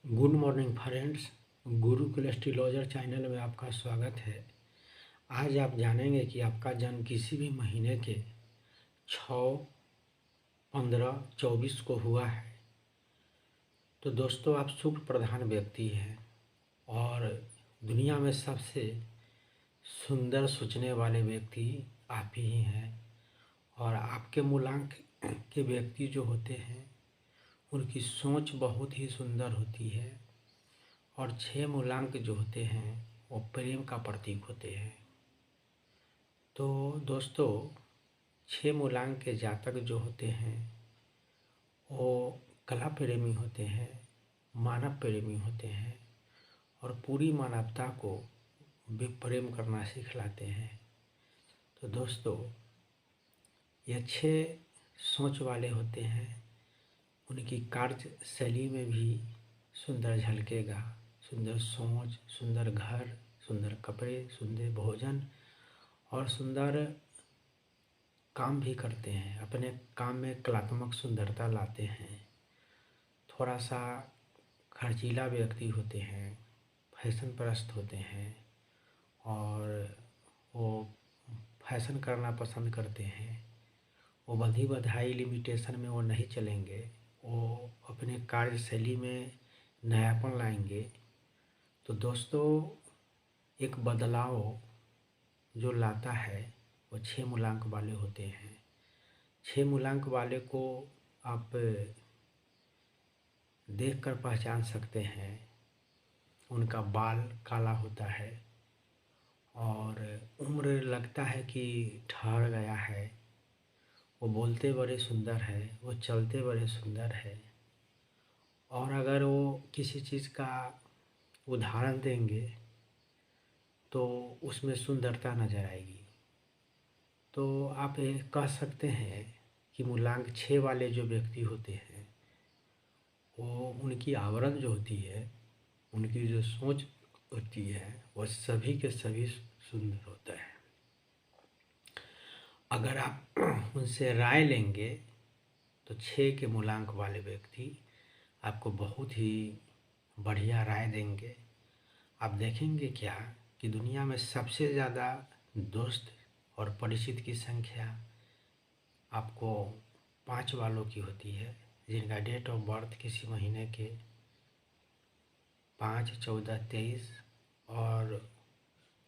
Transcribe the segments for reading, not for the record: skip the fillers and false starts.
Good morning friends. Gurukul astrologer channel में आपका स्वागत है। आज आप जानेंगे कि आपका जन्म किसी भी महीने के 6, 15, 24 को हुआ है तो दोस्तों आप शुक्र प्रधान व्यक्ति हैं और दुनिया में सबसे सुंदर सोचने वाले व्यक्ति आप ही हैं। और आपके मूलांक के व्यक्ति जो होते हैं उनकी सोच बहुत ही सुंदर होती है और 6 मूलांक जो होते हैं वो प्रेम का प्रतीक होते हैं। तो दोस्तों 6 मूलांक के जातक जो होते हैं वो कला प्रेमी होते हैं, मानव प्रेमी होते हैं और पूरी मानवता को भी प्रेम करना सिखलाते हैं। तो दोस्तों ये 6 सोच वाले होते हैं, उनकी कार्य शैली में भी सुंदर झलकेगा। सुंदर सोच, सुंदर घर, सुंदर कपड़े, सुंदर भोजन और सुंदर काम भी करते हैं। अपने काम में कलात्मक सुंदरता लाते हैं। थोड़ा सा खर्चीला व्यक्ति होते हैं, फैशन परस्त होते हैं और वो फैशन करना पसंद करते हैं। वो बंधी बधाई लिमिटेशन में वो नहीं चलेंगे, वो अपने कार्यशैली में नयापन लाएंगे। तो दोस्तों एक बदलाव जो लाता है वो 6 मूलांक वाले होते हैं। 6 मूलांक वाले को आप देखकर पहचान सकते हैं। उनका बाल काला होता है और उम्र लगता है कि ठहर गया है। वो बोलते बड़े सुंदर है, वो चलते बड़े सुंदर है और अगर वो किसी चीज़ का उदाहरण देंगे तो उसमें सुंदरता नज़र आएगी। तो आप ये कह सकते हैं कि मूलांक 6 वाले जो व्यक्ति होते हैं वो उनकी आवरण जो होती है, उनकी जो सोच होती है वह सभी के सभी सुंदर होता है। अगर आप उनसे राय लेंगे तो 6 के मूलांक वाले व्यक्ति आपको बहुत ही बढ़िया राय देंगे। आप देखेंगे क्या कि दुनिया में सबसे ज़्यादा दोस्त और परिचित की संख्या आपको 5 वालों की होती है, जिनका डेट ऑफ बर्थ किसी महीने के 5, 14, 23 और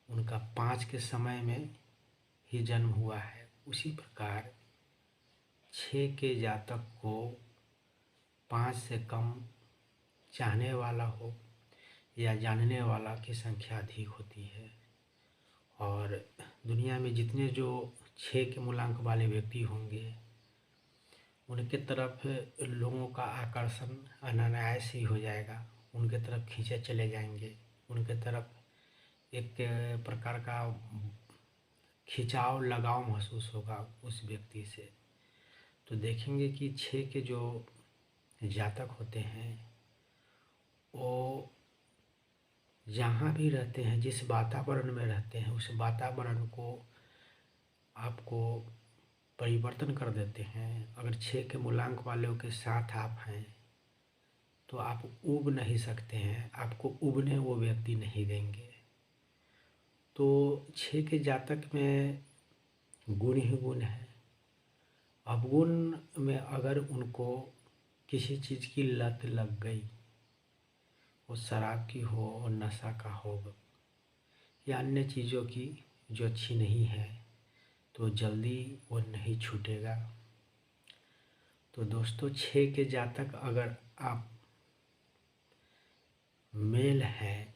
उनका 5 के समय में ही जन्म हुआ है। उसी प्रकार 6 के जातक को 5 से कम चाहने वाला हो या जानने वाला की संख्या अधिक होती है। और दुनिया में जितने जो 6 के मूलांक वाले व्यक्ति होंगे उनके तरफ लोगों का आकर्षण अनायास ही हो जाएगा। उनके तरफ खींचे चले जाएंगे, उनके तरफ एक प्रकार का खिंचाव लगाव महसूस होगा उस व्यक्ति से। तो देखेंगे कि 6 के जो जातक होते हैं वो जहाँ भी रहते हैं, जिस वातावरण में रहते हैं उस वातावरण को आपको परिवर्तन कर देते हैं। अगर 6 के मूलांक वालों के साथ आप हैं तो आप उब नहीं सकते हैं, आपको उबने वो व्यक्ति नहीं देंगे। तो 6 के जातक में गुण ही गुण है। अवगुण में अगर उनको किसी चीज़ की लत लग गई, वो शराब की हो और नशा का हो या अन्य चीज़ों की जो अच्छी नहीं है, तो जल्दी वो नहीं छूटेगा। तो दोस्तों 6 के जातक अगर आप मेल हैं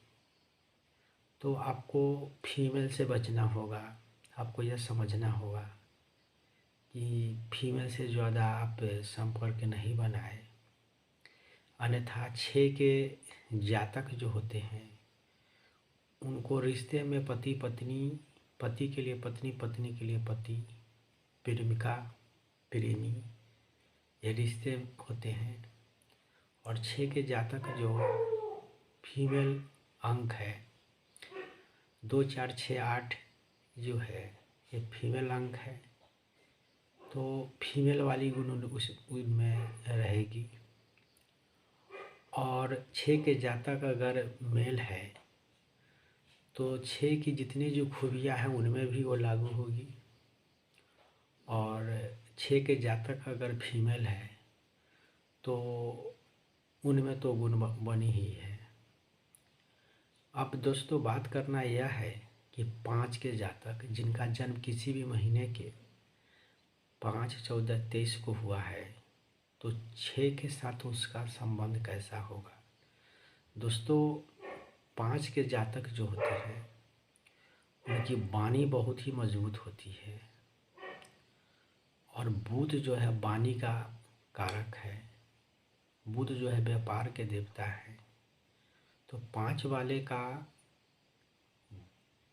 तो आपको फीमेल से बचना होगा। आपको यह समझना होगा कि फीमेल से ज़्यादा आप संपर्क नहीं बनाए। अन्यथा 6 के जातक जो होते हैं उनको रिश्ते में पति पत्नी, पति के लिए पत्नी, पत्नी के लिए पति, प्रेमिका प्रेमी, ये रिश्ते होते हैं। और 6 के जातक जो फीमेल अंक है 2, 4, 6, 8 जो है ये फीमेल अंक है। तो फीमेल वाली गुण उनमें रहेगी और 6 के जातक अगर मेल है तो 6 की जितनी जो खूबियाँ हैं उनमें भी वो लागू होगी। और 6 के जातक अगर फीमेल है तो उनमें तो गुण बनी ही है। अब दोस्तों बात करना यह है कि 5 के जातक जिनका जन्म किसी भी महीने के 5, 14, 23 को हुआ है तो 6 के साथ उसका संबंध कैसा होगा। दोस्तों 5 के जातक जो होते हैं उनकी वाणी बहुत ही मजबूत होती है और बुध जो है वाणी का कारक है। बुध जो है व्यापार के देवता है। तो 5 वाले का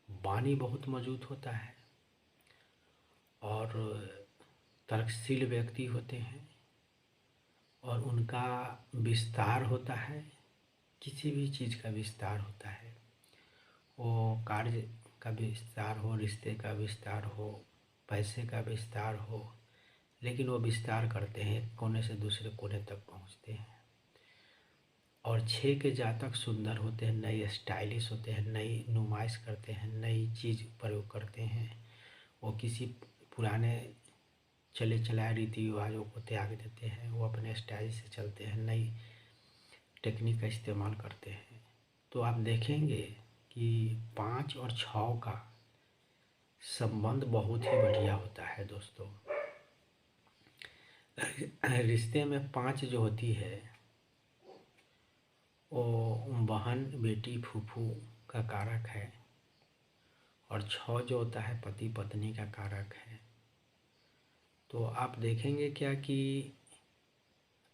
वाणी बहुत मजबूत होता है और तर्कशील व्यक्ति होते हैं और उनका विस्तार होता है। किसी भी चीज़ का विस्तार होता है, वो कार्य का विस्तार हो, रिश्ते का विस्तार हो, पैसे का विस्तार हो, लेकिन वो विस्तार करते हैं, एक कोने से दूसरे कोने तक पहुंचते हैं। और 6 के जातक सुंदर होते हैं, नई स्टाइलिश होते हैं, नई नुमाइश करते हैं, नई चीज़ प्रयोग करते हैं। वो किसी पुराने चले चलाए रीति रिवाजों को त्याग देते हैं, वो अपने स्टाइल से चलते हैं, नई टेक्निक का इस्तेमाल करते हैं। तो आप देखेंगे कि 5 और 6 का संबंध बहुत ही बढ़िया होता है दोस्तों। रिश्ते में 5 जो होती है वो बहन, बेटी, फूफू का कारक है और 6 जो होता है पति पत्नी का कारक है। तो आप देखेंगे क्या कि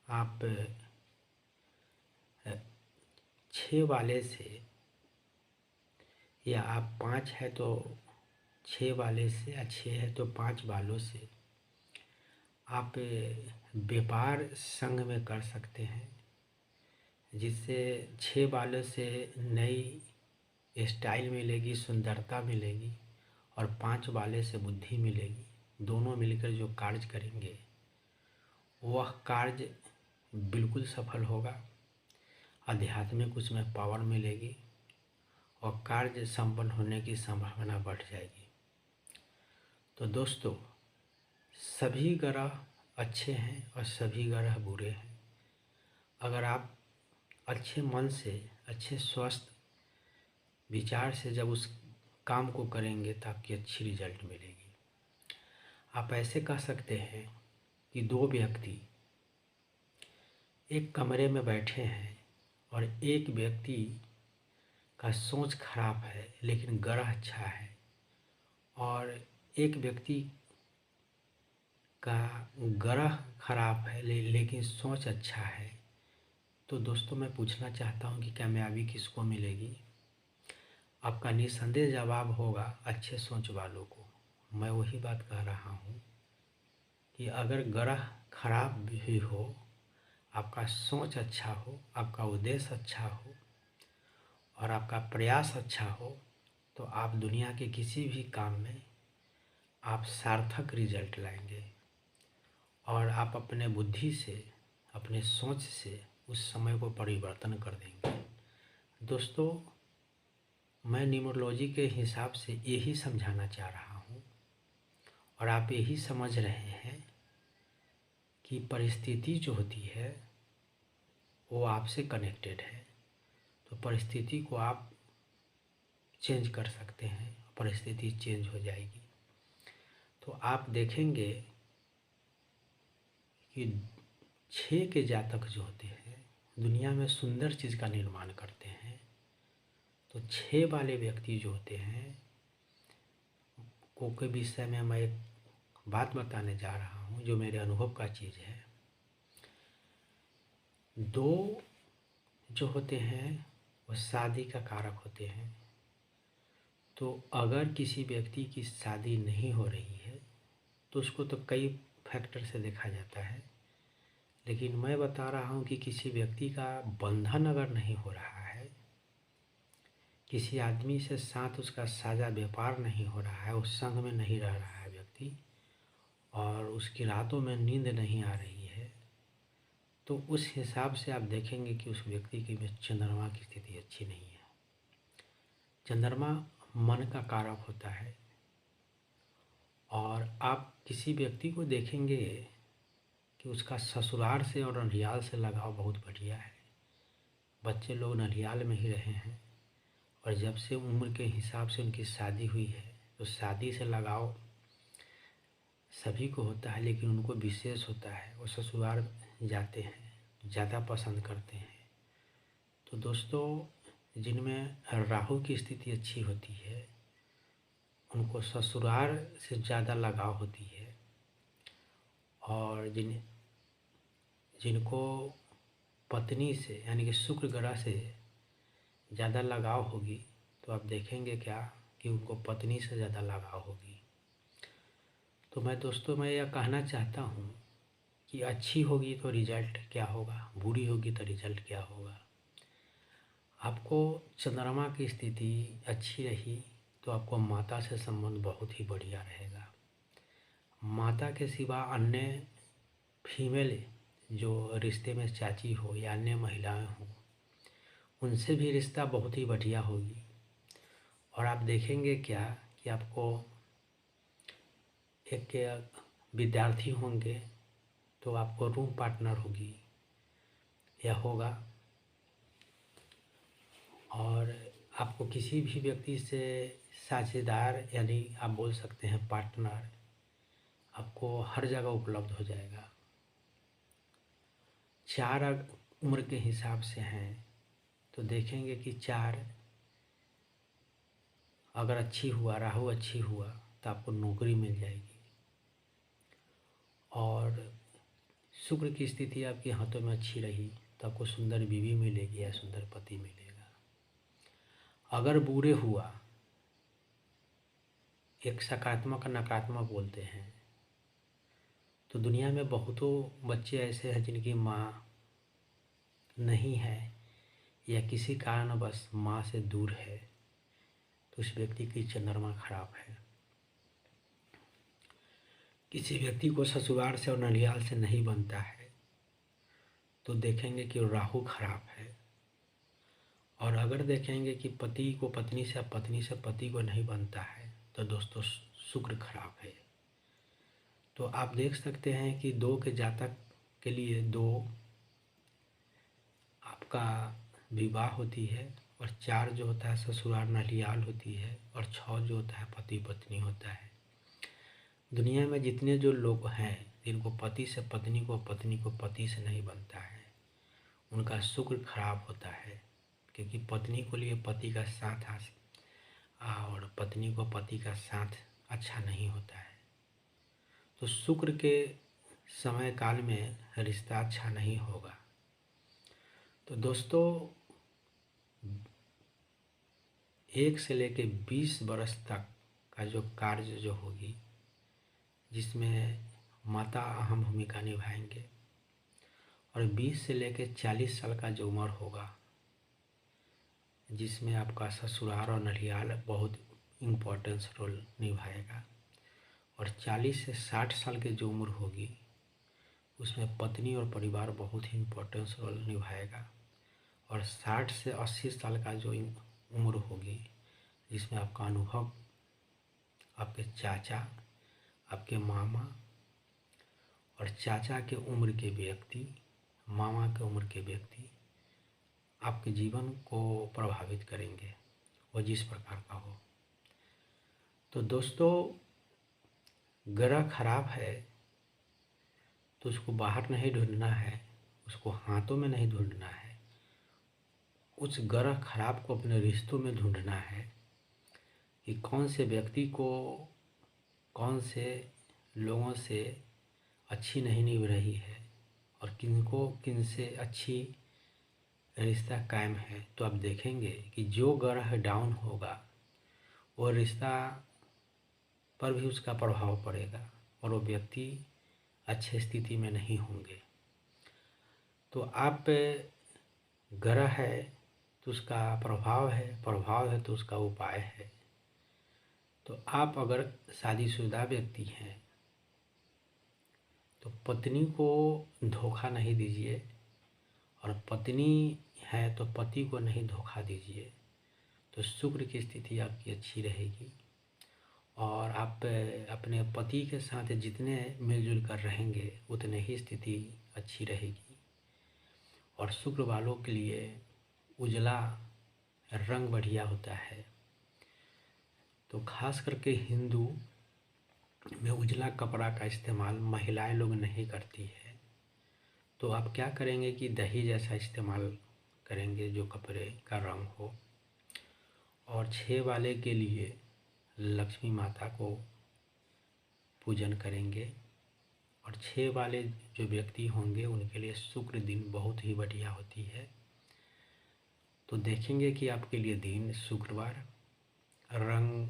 आप 6 वाले से, या आप 5 है तो 6 वाले से, या 6 है तो 5 वालों से आप व्यापार संघ में कर सकते हैं, जिससे 6 वालों से नई स्टाइल मिलेगी, सुंदरता मिलेगी और 5 वाले से बुद्धि मिलेगी। दोनों मिलकर जो कार्य करेंगे वह कार्य बिल्कुल सफल होगा। आध्यात्मिक उसमें पावर मिलेगी और कार्य संपन्न होने की संभावना बढ़ जाएगी। तो दोस्तों सभी ग्रह अच्छे हैं और सभी ग्रह बुरे हैं। अगर आप अच्छे मन से, अच्छे स्वस्थ विचार से जब उस काम को करेंगे तो आपकी अच्छी रिजल्ट मिलेगी। आप ऐसे कह सकते हैं कि 2 व्यक्ति एक कमरे में बैठे हैं और एक व्यक्ति का सोच खराब है लेकिन ग्रह अच्छा है, और एक व्यक्ति का ग्रह खराब है लेकिन सोच अच्छा है। तो दोस्तों मैं पूछना चाहता हूँ कि कामयाबी किसको मिलेगी। आपका निस्संदेह जवाब होगा अच्छे सोच वालों को। मैं वही बात कह रहा हूँ कि अगर ग्रह खराब भी हो, आपका सोच अच्छा हो, आपका उद्देश्य अच्छा हो और आपका प्रयास अच्छा हो तो आप दुनिया के किसी भी काम में आप सार्थक रिजल्ट लाएंगे और आप अपने बुद्धि से, अपने सोच से उस समय को परिवर्तन कर देंगे। दोस्तों मैं न्यूमरोलॉजी के हिसाब से यही समझाना चाह रहा हूँ और आप यही समझ रहे हैं कि परिस्थिति जो होती है वो आपसे कनेक्टेड है। तो परिस्थिति को आप चेंज कर सकते हैं, परिस्थिति चेंज हो जाएगी। तो आप देखेंगे कि 6 के जातक जो होते हैं दुनिया में सुंदर चीज़ का निर्माण करते हैं। तो 6 वाले व्यक्ति जो होते हैं को के विषय में मैं एक बात बताने जा रहा हूँ जो मेरे अनुभव का चीज़ है। 2 जो होते हैं वो शादी का कारक होते हैं। तो अगर किसी व्यक्ति की शादी नहीं हो रही है तो उसको तो कई फैक्टर से देखा जाता है, लेकिन मैं बता रहा हूँ कि किसी व्यक्ति का बंधन अगर नहीं हो रहा है, किसी आदमी से साथ उसका साझा व्यापार नहीं हो रहा है, उस संग में नहीं रह रहा है व्यक्ति और उसकी रातों में नींद नहीं आ रही है, तो उस हिसाब से आप देखेंगे कि उस व्यक्ति की में चंद्रमा की स्थिति अच्छी नहीं है। चंद्रमा मन का कारक होता है और आप किसी व्यक्ति को देखेंगे कि उसका ससुराल से और ननिहाल से लगाव बहुत बढ़िया है। बच्चे लोग ननिहाल में ही रहे हैं और जब से उम्र के हिसाब से उनकी शादी हुई है तो शादी से लगाव सभी को होता है, लेकिन उनको विशेष होता है, वो ससुराल जाते हैं, ज़्यादा पसंद करते हैं। तो दोस्तों, जिनमें राहु की स्थिति अच्छी होती है उनको ससुराल से ज़्यादा लगाव होती है, और जिनको पत्नी से यानी कि शुक्र ग्रह से ज़्यादा लगाव होगी तो आप देखेंगे क्या कि उनको पत्नी से ज़्यादा लगाव होगी। तो मैं यह कहना चाहता हूँ कि अच्छी होगी तो रिजल्ट क्या होगा, बुरी होगी तो रिजल्ट क्या होगा। आपको चंद्रमा की स्थिति अच्छी रही तो आपको माता से संबंध बहुत ही बढ़िया रहेगा। माता के सिवा अन्य फीमेल जो रिश्ते में चाची हो या अन्य महिलाएं हो, उनसे भी रिश्ता बहुत ही बढ़िया होगी। और आप देखेंगे क्या कि आपको एक विद्यार्थी होंगे तो आपको रूम पार्टनर होगी या होगा, और आपको किसी भी व्यक्ति से साझेदार यानी आप बोल सकते हैं पार्टनर आपको हर जगह उपलब्ध हो जाएगा। 4 उम्र के हिसाब से हैं तो देखेंगे कि 4 अगर अच्छी हुआ, राहु अच्छी हुआ तो आपको नौकरी मिल जाएगी, और शुक्र की स्थिति आपके हाथों में अच्छी रही तो आपको सुंदर बीवी मिलेगी या सुंदर पति मिलेगा। अगर बुरे हुआ, एक सकारात्मक और नकारात्मक बोलते हैं, तो दुनिया में बहुतों बच्चे ऐसे हैं जिनकी माँ नहीं है या किसी कारणवश माँ से दूर है, तो उस व्यक्ति की चंद्रमा खराब है। किसी व्यक्ति को ससुराल से और ननिहाल से नहीं बनता है तो देखेंगे कि राहु खराब है। और अगर देखेंगे कि पति को पत्नी से, पत्नी से पति को नहीं बनता है तो दोस्तों शुक्र खराब है। तो आप देख सकते हैं कि 2 के जातक के लिए 2 आपका विवाह होती है, और 4 जो होता है ससुराल ननिहाल होती है, और 6 जो होता है पति पत्नी होता है। दुनिया में जितने जो लोग हैं जिनको पति से पत्नी को, पत्नी को पति से नहीं बनता है, उनका शुक्र खराब होता है, क्योंकि पत्नी को लिए पति का साथ और पत्नी को पति का साथ अच्छा नहीं होता है। तो शुक्र के समय काल में रिश्ता अच्छा नहीं होगा। तो दोस्तों 1 से लेकर 20 वर्ष तक का जो कार्य जो होगी, जिसमें माता अहम भूमिका निभाएंगे, और 20 से लेकर 40 साल का जो उम्र होगा जिसमें आपका ससुराल और ननिहाल बहुत इम्पोर्टेंस रोल निभाएगा, और 40 से 60 साल की जो उम्र होगी उसमें पत्नी और परिवार बहुत ही इम्पोर्टेंस रोल निभाएगा, और 60 से 80 साल का जो उम्र होगी जिसमें आपका अनुभव, आपके चाचा, आपके मामा और चाचा के उम्र के व्यक्ति, मामा के उम्र के व्यक्ति आपके जीवन को प्रभावित करेंगे, वो जिस प्रकार का हो। तो दोस्तों ग्रह खराब है तो उसको बाहर नहीं ढूंढना है, उसको हाथों में नहीं ढूंढना है, उस ग्रह खराब को अपने रिश्तों में ढूंढना है कि कौन से व्यक्ति को, कौन से लोगों से अच्छी नहीं निभ रही है और किन से अच्छी रिश्ता कायम है। तो आप देखेंगे कि जो ग्रह डाउन होगा वो रिश्ता पर भी उसका प्रभाव पड़ेगा और वो व्यक्ति अच्छे स्थिति में नहीं होंगे। तो आप ग्रह है तो उसका प्रभाव है, प्रभाव है तो उसका उपाय है। तो आप अगर शादीशुदा व्यक्ति हैं तो पत्नी को धोखा नहीं दीजिए, और पत्नी है तो पति को नहीं धोखा दीजिए। तो शुक्र की स्थिति आपकी अच्छी रहेगी और आप अपने पति के साथ जितने मिलजुल कर रहेंगे उतने ही स्थिति अच्छी रहेगी। और शुक्र वालों के लिए उजला रंग बढ़िया होता है। तो खास करके हिंदू में उजला कपड़ा का इस्तेमाल महिलाएं लोग नहीं करती है। तो आप क्या करेंगे कि दही जैसा इस्तेमाल करेंगे जो कपड़े का रंग हो। और 6 वाले के लिए लक्ष्मी माता को पूजन करेंगे। और 6 वाले जो व्यक्ति होंगे उनके लिए शुक्र दिन बहुत ही बढ़िया होती है। तो देखेंगे कि आपके लिए दिन शुक्रवार, रंग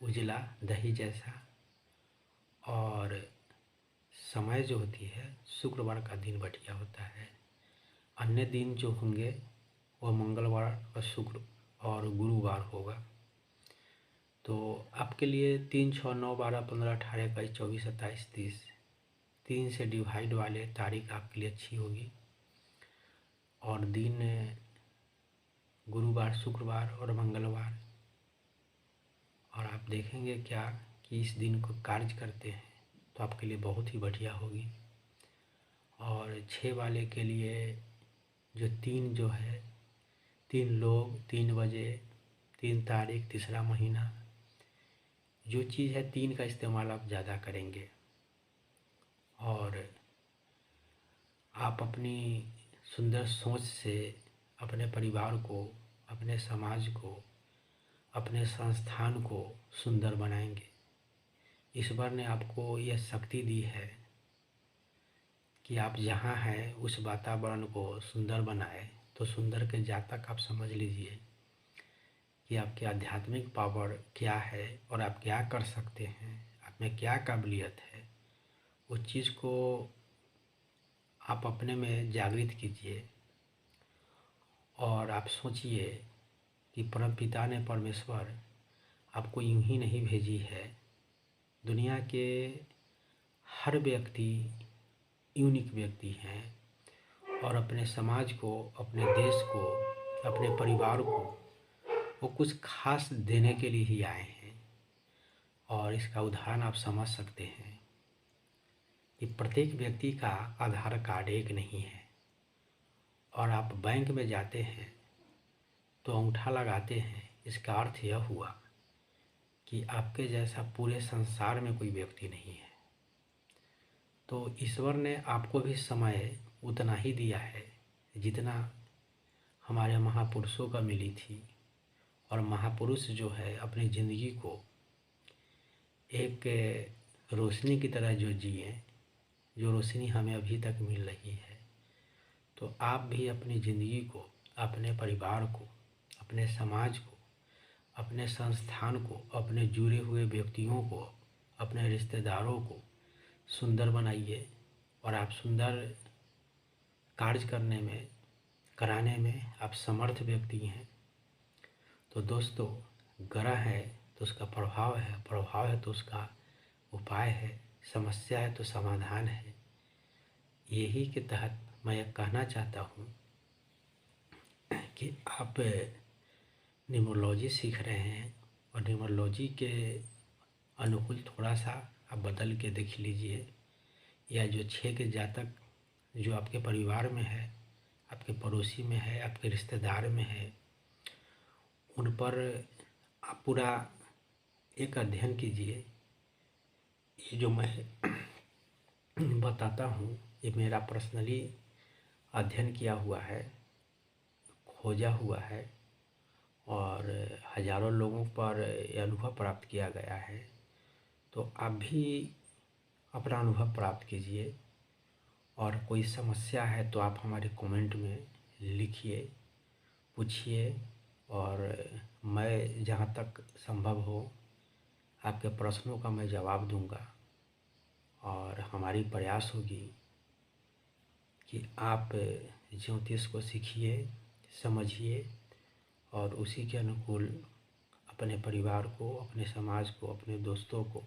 उजला दही जैसा, और समय जो होती है शुक्रवार का दिन बढ़िया होता है। अन्य दिन जो होंगे वह मंगलवार और शुक्र और गुरुवार होगा। तो आपके लिए 3, 6, 9, 12, 15, 18, 21, 24, 27, 30 3 से डिवाइड वाले तारीख आपके लिए अच्छी होगी। और दिन गुरुवार, शुक्रवार और मंगलवार। और आप देखेंगे क्या कि इस दिन को कार्य करते हैं तो आपके लिए बहुत ही बढ़िया होगी। और 6 वाले के लिए जो 3 जो है 3 लोग 3 बजे 3 तारीख तीसरा महीना, जो चीज़ है 3 का इस्तेमाल आप ज़्यादा करेंगे। और आप अपनी सुंदर सोच से अपने परिवार को, अपने समाज को, अपने संस्थान को सुंदर बनाएंगे। ईश्वर ने आपको यह शक्ति दी है कि आप जहाँ हैं उस वातावरण को सुंदर बनाए। तो सुंदर के जातक आप समझ लीजिए कि आपकी आध्यात्मिक पावर क्या है और आप क्या कर सकते हैं, आप में क्या काबिलियत है। उस चीज़ को आप अपने में जागृत कीजिए और आप सोचिए कि परमपिता ने परमेश्वर आपको यूं ही नहीं भेजी है। दुनिया के हर व्यक्ति यूनिक व्यक्ति हैं और अपने समाज को, अपने देश को, अपने परिवार को वो कुछ खास देने के लिए ही आए हैं। और इसका उदाहरण आप समझ सकते हैं कि प्रत्येक व्यक्ति का आधार कार्ड एक नहीं है। और आप बैंक में जाते हैं तो अंगूठा लगाते हैं, इसका अर्थ यह हुआ कि आपके जैसा पूरे संसार में कोई व्यक्ति नहीं है। तो ईश्वर ने आपको भी समय उतना ही दिया है जितना हमारे महापुरुषों का मिली थी। और महापुरुष जो है अपनी ज़िंदगी को एक रोशनी की तरह जो जिए, जो रोशनी हमें अभी तक मिल रही है। तो आप भी अपनी ज़िंदगी को, अपने परिवार को, अपने समाज को, अपने संस्थान को, अपने जुड़े हुए व्यक्तियों को, अपने रिश्तेदारों को सुंदर बनाइए। और आप सुंदर कार्य करने में, कराने में आप समर्थ व्यक्ति हैं। तो दोस्तों, ग्रह है तो उसका प्रभाव है, प्रभाव है तो उसका उपाय है, समस्या है तो समाधान है। यही के तहत मैं यह कहना चाहता हूँ कि आप न्यूमरोलॉजी सीख रहे हैं और न्यूमरोलॉजी के अनुकूल थोड़ा सा आप बदल के देख लीजिए। या जो 6 के जातक जो आपके परिवार में है, आपके पड़ोसी में है, आपके रिश्तेदार में है, उन पर आप पूरा एक अध्ययन कीजिए। ये जो मैं बताता हूँ ये मेरा पर्सनली अध्ययन किया हुआ है, खोजा हुआ है और हज़ारों लोगों पर यह अनुभव प्राप्त किया गया है। तो आप भी अपना अनुभव प्राप्त कीजिए। और कोई समस्या है तो आप हमारे कमेंट में लिखिए, पूछिए और मैं जहाँ तक संभव हो आपके प्रश्नों का मैं जवाब दूंगा। और हमारी प्रयास होगी कि आप ज्योतिष को सीखिए, समझिए और उसी के अनुकूल अपने परिवार को, अपने समाज को, अपने दोस्तों को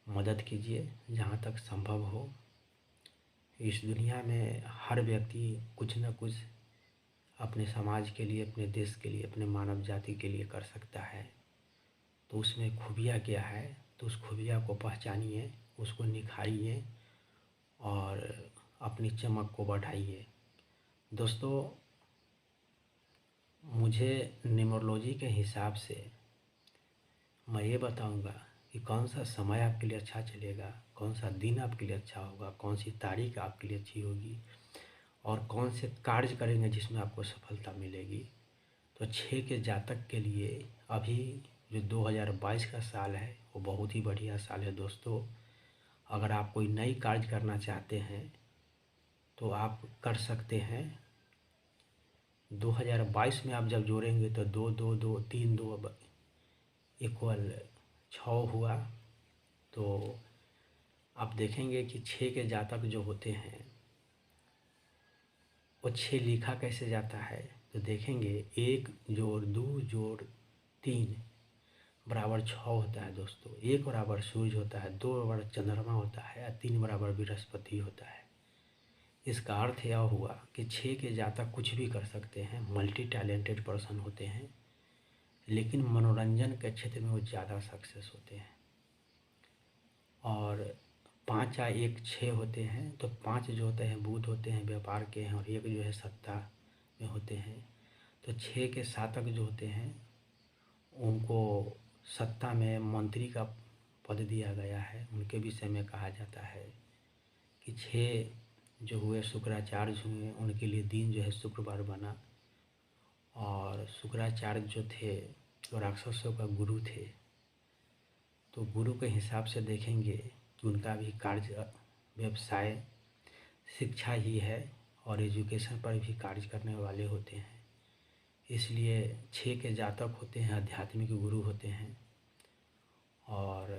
मदद कीजिए जहाँ तक संभव हो। इस दुनिया में हर व्यक्ति कुछ न कुछ अपने समाज के लिए, अपने देश के लिए, अपने मानव जाति के लिए कर सकता है। तो उसमें खूबियाँ क्या है, तो उस खूबिया को पहचानिए, उसको निखारिए और अपनी चमक को बढ़ाइए। दोस्तों, मुझे न्यूमरोलॉजी के हिसाब से मैं ये बताऊंगा कि कौन सा समय आपके लिए अच्छा चलेगा, कौन सा दिन आपके लिए अच्छा होगा, कौन सी तारीख आपके लिए अच्छी होगी और कौन से कार्य करेंगे जिसमें आपको सफलता मिलेगी। तो 6 के जातक के लिए अभी जो 2022 का साल है वो बहुत ही बढ़िया साल है दोस्तों। अगर आप कोई नई कार्य करना चाहते हैं तो आप कर सकते हैं। 2022 में आप जब जोड़ेंगे तो 2 2 2 3 2 इक्वल 6 हुआ। तो आप देखेंगे कि 6 के जातक जो होते हैं वो 6 लिखा कैसे जाता है, तो देखेंगे 1 जोड़ 2 जोड़ 3 बराबर 6 होता है दोस्तों। 1 बराबर सूर्य होता है, 2 बराबर चंद्रमा होता है और 3 बराबर बृहस्पति होता है। इसका अर्थ यह हुआ कि 6 के जातक कुछ भी कर सकते हैं, मल्टी टैलेंटेड पर्सन होते हैं, लेकिन मनोरंजन के क्षेत्र में वो ज़्यादा सक्सेस होते हैं। और 5 या 1 6 होते हैं, तो 5 जो होते हैं बुध होते हैं, व्यापार के हैं, और 1 जो है सत्ता में होते हैं। तो 6 के सातक जो होते हैं उनको सत्ता में मंत्री का पद दिया गया है। उनके विषय में कहा जाता है कि 6 जो हुए शुक्राचार्य हुए, उनके लिए दिन जो है शुक्रवार बना। और शुक्राचार्य जो थे वो राक्षसों का गुरु थे। तो गुरु के हिसाब से देखेंगे कि उनका भी कार्य व्यवसाय शिक्षा ही है और एजुकेशन पर भी कार्य करने वाले होते हैं। इसलिए 6 के जातक होते हैं आध्यात्मिक गुरु होते हैं और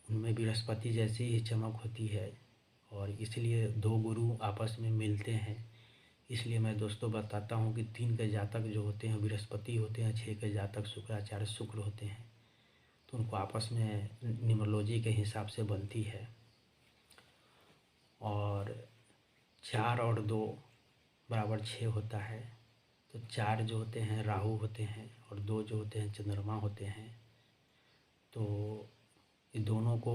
उनमें बृहस्पति जैसी ही चमक होती है। और इसलिए 2 गुरु आपस में मिलते हैं। इसलिए मैं दोस्तों बताता हूँ कि 3 के जातक जो होते हैं बृहस्पति होते हैं, 6 के जातक शुक्राचार्य शुक्र होते हैं। तो उनको आपस में न्यूमरोलॉजी के हिसाब से बनती है। और 4 और 2 बराबर 6 होता है। तो 4 जो होते हैं राहु होते हैं और 2 जो होते हैं चंद्रमा होते हैं। तो ये दोनों को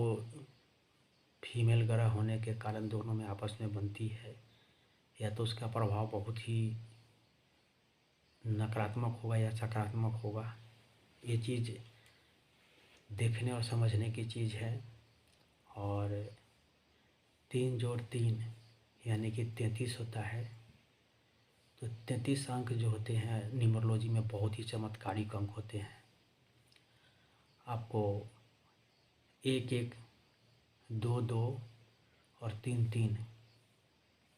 फीमेल ग्रह होने के कारण दोनों में आपस में बनती है। या तो उसका प्रभाव बहुत ही नकारात्मक होगा या सकारात्मक होगा, ये चीज़ देखने और समझने की चीज़ है। और 3 जोड़ 3 यानी कि 33 होता है। तो 33 अंक जो होते हैं न्यूमरोलॉजी में बहुत ही चमत्कारिक अंक होते हैं। आपको 1 1 2 2 और 3 3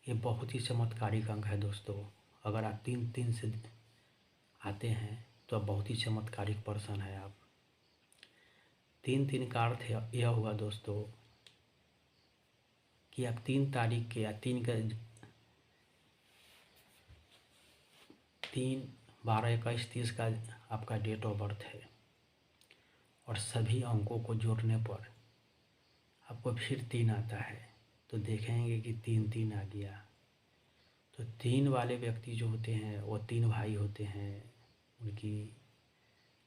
ये बहुत ही चमत्कारिक अंक है दोस्तों। अगर आप 3 3 से आते हैं तो आप बहुत ही चमत्कारिक पर्सन है आप। 3 3 का अर्थ यह हुआ दोस्तों कि आप 3 तारीख के या 3 12 21 30 का आपका डेट ऑफ बर्थ है। और सभी अंकों को जोड़ने पर आपको फिर 3 आता है। तो देखेंगे कि 3 3 आ गया। तो 3 वाले व्यक्ति जो होते हैं वो 3 भाई होते हैं। उनकी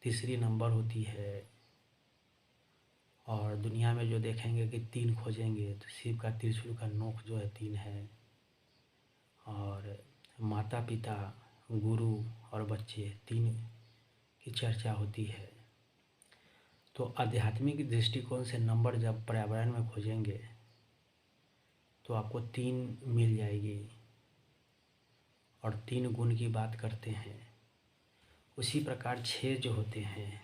तीसरी नंबर होती है। और दुनिया में जो देखेंगे कि 3 खोजेंगे तो शिव का त्रिशूल का नोक जो है 3 है। और माता पिता, गुरु और बच्चे 3 की चर्चा होती है। तो आध्यात्मिक दृष्टिकोण से नंबर जब पर्यावरण में खोजेंगे तो आपको 3 मिल जाएगी। और 3 गुण की बात करते हैं। उसी प्रकार 6 जो होते हैं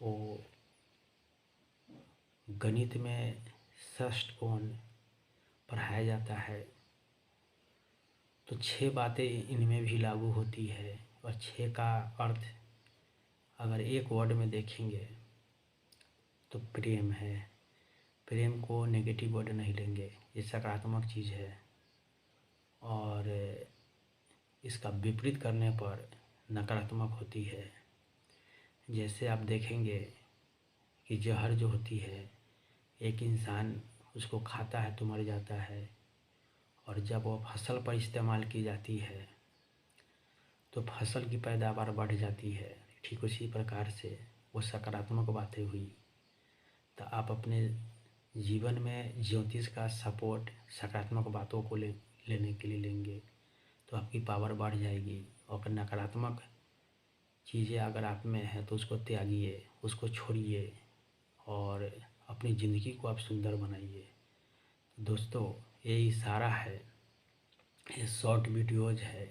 वो गणित में षष्ठ कोण पढ़ाया जाता है। तो 6 बातें इनमें भी लागू होती है। और 6 का अर्थ अगर एक वर्ड में देखेंगे तो प्रेम है। प्रेम को नेगेटिव वर्ड नहीं लेंगे, ये सकारात्मक चीज़ है। और इसका विपरीत करने पर नकारात्मक होती है। जैसे आप देखेंगे कि जहर जो होती है, एक इंसान उसको खाता है तो मर जाता है, और जब वो फसल पर इस्तेमाल की जाती है तो फसल की पैदावार बढ़ जाती है। ठीक उसी प्रकार से वो सकारात्मक बातें हुई। तो आप अपने जीवन में ज्योतिष का सपोर्ट सकारात्मक बातों को लेने के लिए लेंगे तो आपकी पावर बढ़ जाएगी। और नकारात्मक चीज़ें अगर आप में हैं तो उसको त्यागिए, उसको छोड़िए और अपनी ज़िंदगी को आप सुंदर बनाइए। दोस्तों, यही सारा है, ये शॉर्ट वीडियोज़ है,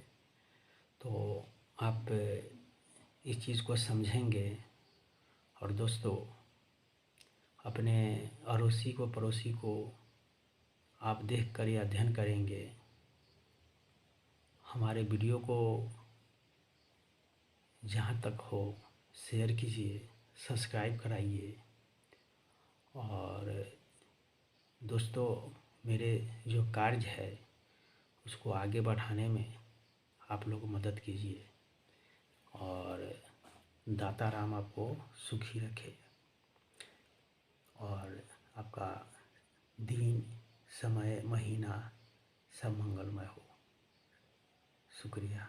तो आप इस चीज़ को समझेंगे। और दोस्तों, अपने अड़ोसी को पड़ोसी को आप देख कर ये अध्ययन करेंगे। हमारे वीडियो को जहाँ तक हो शेयर कीजिए, सब्सक्राइब कराइए। और दोस्तों, मेरे जो कार्य है उसको आगे बढ़ाने में आप लोग मदद कीजिए। और दाता राम आपको सुखी रखे और आपका दिन, समय, महीना सब मंगलमय हो। शुक्रिया।